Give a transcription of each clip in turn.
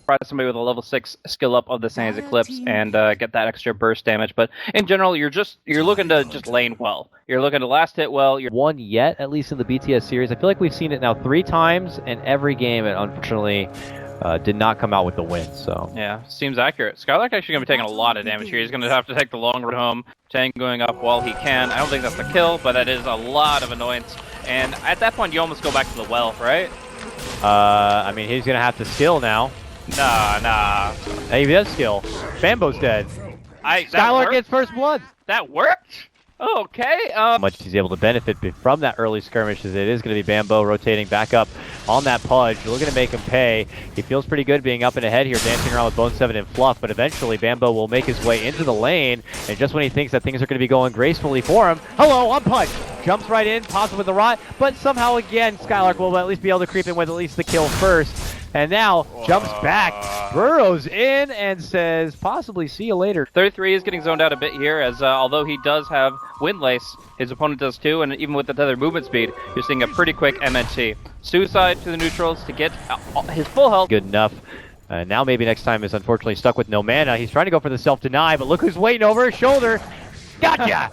Try somebody with a level 6 skill up of the Sans Eclipse and get that extra burst damage. But in general, you're looking to just lane well. You're looking to last hit well. You're won yet, at least in the BTS series. I feel like we've seen it now 3 times, and every game it unfortunately did not come out with the win. So yeah, seems accurate. Skylark actually going to be taking a lot of damage here. He's going to have to take the long road home. Tang going up while he can. I don't think that's the kill, but that is a lot of annoyance. And at that point, you almost go back to the well, right? I mean, he's going to have to skill now. Nah. Hey, he does skill. Bamboe's dead. Skylark gets first blood. That worked? Okay. Much he's able to benefit from that early skirmish, as it is going to be Bamboe rotating back up on that Pudge. You're looking to make him pay. He feels pretty good being up and ahead here, dancing around with Bone 7 and Fluff, but eventually Bamboe will make his way into the lane, and just when he thinks that things are going to be going gracefully for him, hello, I'm Pudge! Jumps right in, possibly with the rot, but somehow again, Skylark will at least be able to creep in with at least the kill first. And now jumps back, burrows in, and says, possibly see you later. 33 is getting zoned out a bit here, as although he does have Windlace, his opponent does too, and even with the tether movement speed, you're seeing a pretty quick MNT. Suicide to the neutrals to get his full health. Good enough. Now maybe next time is unfortunately stuck with no mana. He's trying to go for the self-deny, but look who's waiting over his shoulder. Gotcha!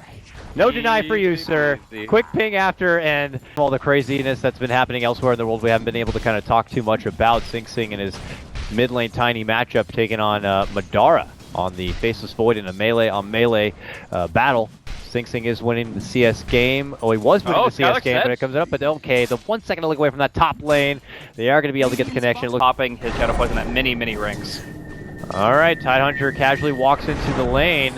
No deny for you, sir. Quick ping after, and all the craziness that's been happening elsewhere in the world we haven't been able to kind of talk too much about. Sing Sing in his mid lane tiny matchup taking on Madara on the Faceless Void in a melee battle. Sing Sing is winning the CS game. Oh, he was winning the CS game, but it comes up. But okay, the 1 second to look away from that top lane. They are going to be able to get the connection. Popping his Shadow Poison at many rings. All right, Tidehunter casually walks into the lane.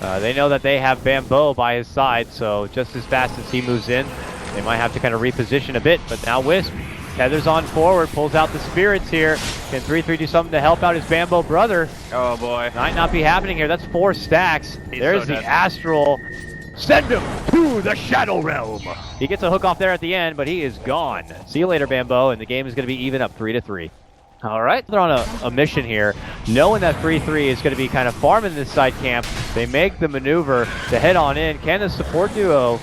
They know that they have Bamboe by his side, so just as fast as he moves in, they might have to kind of reposition a bit. But now Wisp tethers on forward, pulls out the spirits here. Can 3-3 do something to help out his Bamboe brother? Oh boy. Might not be happening here. That's 4 stacks. There's the Astral. Send him to the Shadow Realm. He gets a hook off there at the end, but he is gone. See you later, Bamboe, and the game is going to be even up 3-3. All right, they're on a mission here, knowing that 3-3 is going to be kind of farming this side camp. They make the maneuver to head on in. Can the support duo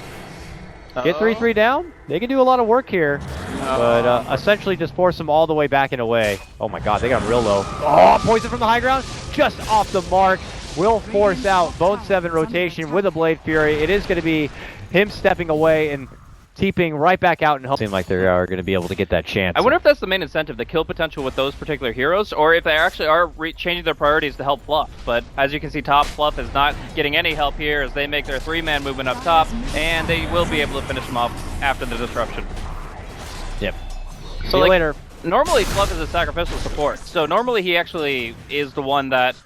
get 3-3 down? They can do a lot of work here, but essentially just force them all the way back and away. Oh my god, they got him real low. Oh, poison from the high ground, just off the mark. Will force out Bone 7 rotation with a Blade Fury. It is going to be him stepping away and teeping right back out, and seem like they are going to be able to get that chance. I wonder if that's the main incentive, the kill potential with those particular heroes, or if they actually are changing their priorities to help Fluff. But as you can see, top Fluff is not getting any help here as they make their 3-man movement up top, and they will be able to finish them off after the disruption. Yep. So See you later. Normally Fluff is a sacrificial support, so normally he actually is the one that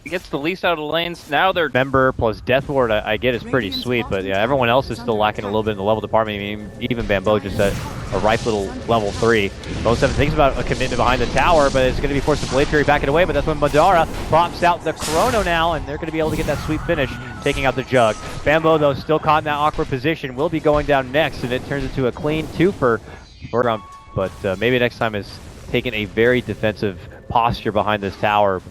gets the least out of the lanes. Now they're... Member plus Death Ward I get is pretty sweet, but yeah, everyone else is still lacking a little bit in the level department. I mean, even Bamboe just at a ripe little level 3. Bone 7 thinks about a commitment behind the tower, but it's going to be forced to Blade Fury back it away, but that's when Madara pops out the Chrono now, and they're going to be able to get that sweet finish, taking out the Jug. Bamboe, though, still caught in that awkward position, will be going down next, and it turns into a clean 2 for Round, but maybe next time is taking a very defensive posture behind this tower.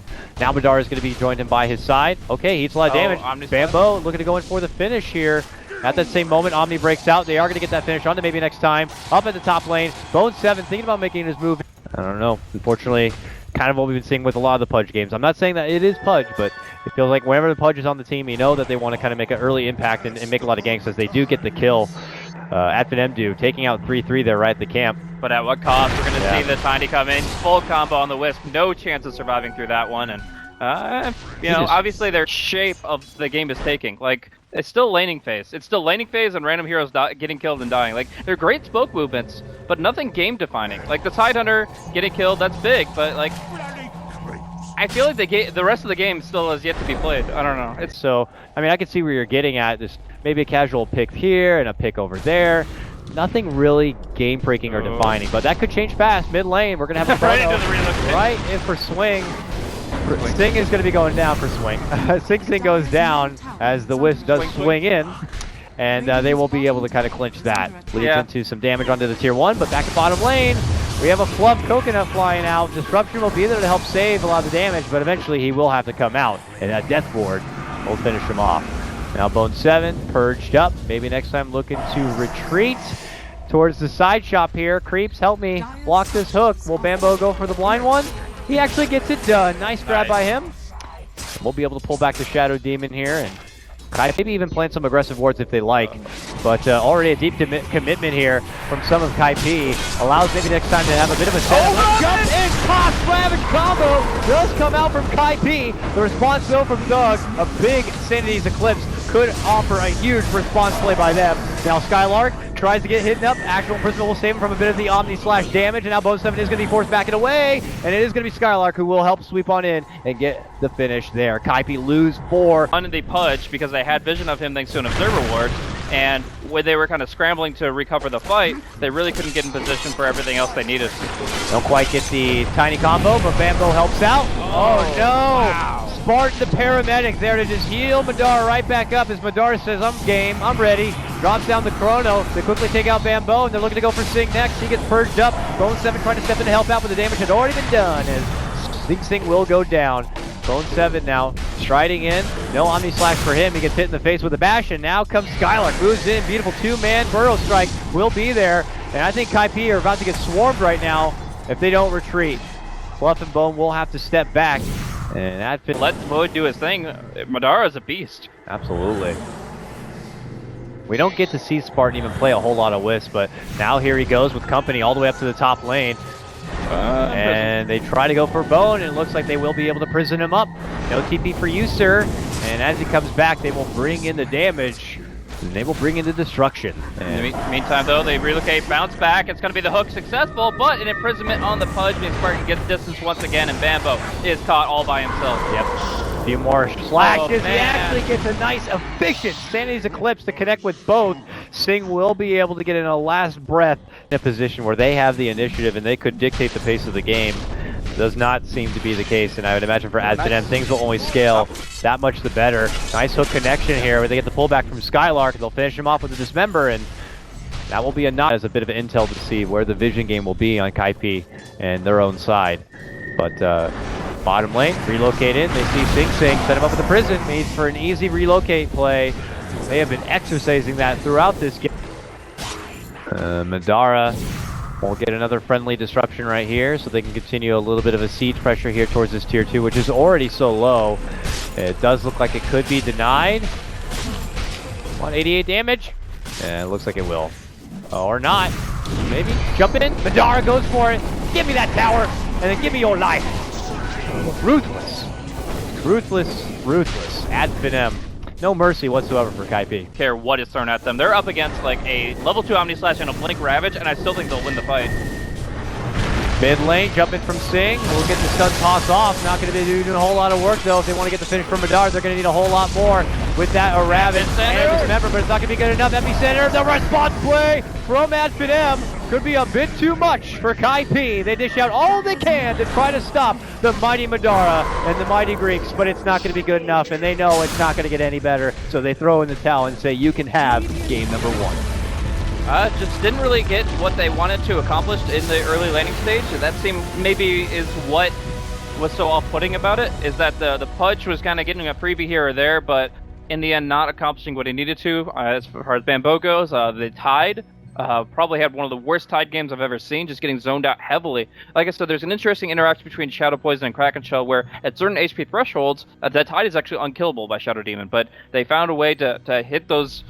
Now Madara is going to be joined him by his side. Okay, he eats a lot of damage. Bamboe looking to go in for the finish here. At that same moment, Omni breaks out. They are going to get that finish on to maybe next time. Up at the top lane, Bone 7 thinking about making his move. I don't know. Unfortunately, kind of what we've been seeing with a lot of the Pudge games. I'm not saying that it is Pudge, but it feels like whenever the Pudge is on the team, you know that they want to kind of make an early impact and make a lot of ganks, as they do get the kill. At FINEM taking out 3-3 there right at the camp. But at what cost? We're going to see the Tiny come in, full combo on the Wisp, no chance of surviving through that one, and you know, obviously their shape of the game is taking. Like, it's still laning phase. It's still laning phase and random heroes getting killed and dying. Like, they're great spoke movements, but nothing game defining. Like, the Tidehunter getting killed, that's big, but like, I feel like the rest of the game still has yet to be played. I don't know. It's so, I mean, I can see where you're getting at. There's maybe a casual pick here and a pick over there. Nothing really game-breaking or defining, but that could change fast. Mid lane, we're going to have a right in for Swing. Sing is going to be going down for Swing. Sing goes down as the Wisp does swing in, and they will be able to kind of clinch that. Leads into some damage onto the tier 1, but back to bottom lane, we have a Fluff Coconut flying out. Disruption will be there to help save a lot of the damage, but eventually he will have to come out, and that Death Ward will finish him off. Now Bone 7 purged up. Maybe next time looking to retreat towards the side shop here. Creeps, help me block this hook. Will Bamboe go for the blind one? he actually gets it done. Nice grab by him. We'll be able to pull back the Shadow Demon here, and maybe even plant some aggressive wards if they like. But already a deep commitment here from some of Kaipi allows maybe next time to have a bit of a setup. Jump in, toss, Ravage combo does come out from Kaipi. The response though from Doug, a big Sanity's Eclipse could offer a huge response play by them. Now Skylark tries to get hidden up. Actual Imprisonment will save him from a bit of the Omni slash damage, and now Bone 7 is going to be forced backing away, and it is going to be Skylark who will help sweep on in and get the finish there. Kaipi lose 4. On the Pudge because they had vision of him thanks to an Observer Ward, and when they were kind of scrambling to recover the fight, they really couldn't get in position for everything else they needed. Don't quite get the tiny combo, but Bamboe helps out. Oh no! Wow. Spartan the paramedic there to just heal Madara right back up as Madara says, I'm game, I'm ready. Drops down the Chrono. They quickly take out Bamboe, and they're looking to go for Sing next. He gets purged up. Bone 7 trying to step in to help out, but the damage had already been done as Sing will go down. Bone 7 now striding in. No Omni Slash for him. He gets hit in the face with a bash, and now comes Skylark. Moves in. Beautiful two-man Burrow Strike will be there. And I think Kaipi are about to get swarmed right now if they don't retreat. Fluff and Bone will have to step back. And that let Mode do his thing. Madara is a beast. Absolutely. We don't get to see Spartan even play a whole lot of Wisp, but now here he goes with company all the way up to the top lane. And they try to go for Bone, and it looks like they will be able to prison him up. No TP for you, sir. And as he comes back, they will bring in the damage, and they will bring in the destruction. And in the meantime, though, they relocate, bounce back. It's going to be the hook successful, but an imprisonment on the Pudge means Spartan gets distance once again, and Bamboe is caught all by himself. Yep. A few more slashes. He actually gets a nice, efficient Sanity's Eclipse to connect with both. Sing will be able to get in a last breath in a position where they have the initiative and they could dictate the pace of the game. Does not seem to be the case, and I would imagine for FINEM, things will only scale that much the better. Nice hook connection here where they get the pullback from Skylark. They'll finish him off with a Dismember, and that will be enough as a bit of intel to see where the vision game will be on Kaipi and their own side. But bottom lane, relocate in. They see Sing, set him up with the prison. Made for an easy relocate play. They have been exercising that throughout this game. Madara will get another friendly disruption right here, so they can continue a little bit of a siege pressure here towards this tier 2, which is already so low. It does look like it could be denied. 188 damage. It looks like it will. Or not. Maybe. Jump in. Madara goes for it. Give me that tower, and then give me your life. Ruthless. Ruthless. Ruthless. At FINEM. No mercy whatsoever for Kaipi. Care what is thrown at them. They're up against like a level 2 Omni Slash and a Blink Ravage, and I still think they'll win the fight. Mid lane, jumping from Sing. We'll get the stun toss off. Not going to be doing a whole lot of work though. If they want to get the finish from Madara, they're going to need a whole lot more with that Ravage and Dismember, but it's not going to be good enough. Epicenter, the response play from FINEM could be a bit too much for Kaipi. They dish out all they can to try to stop the mighty Madara and the mighty Greeks, but it's not going to be good enough, and they know it's not going to get any better, so they throw in the towel and say, you can have game number 1. Just didn't really get what they wanted to accomplish in the early laning stage. That seemed maybe is what was so off-putting about it, is that the Pudge was kind of getting a freebie here or there, but in the end not accomplishing what he needed to. As far as Bamboe goes, the Tide probably had one of the worst Tide games I've ever seen, just getting zoned out heavily. Like I said, there's an interesting interaction between Shadow Poison and Kraken Shell where at certain HP thresholds, that Tide is actually unkillable by Shadow Demon, but they found a way to hit those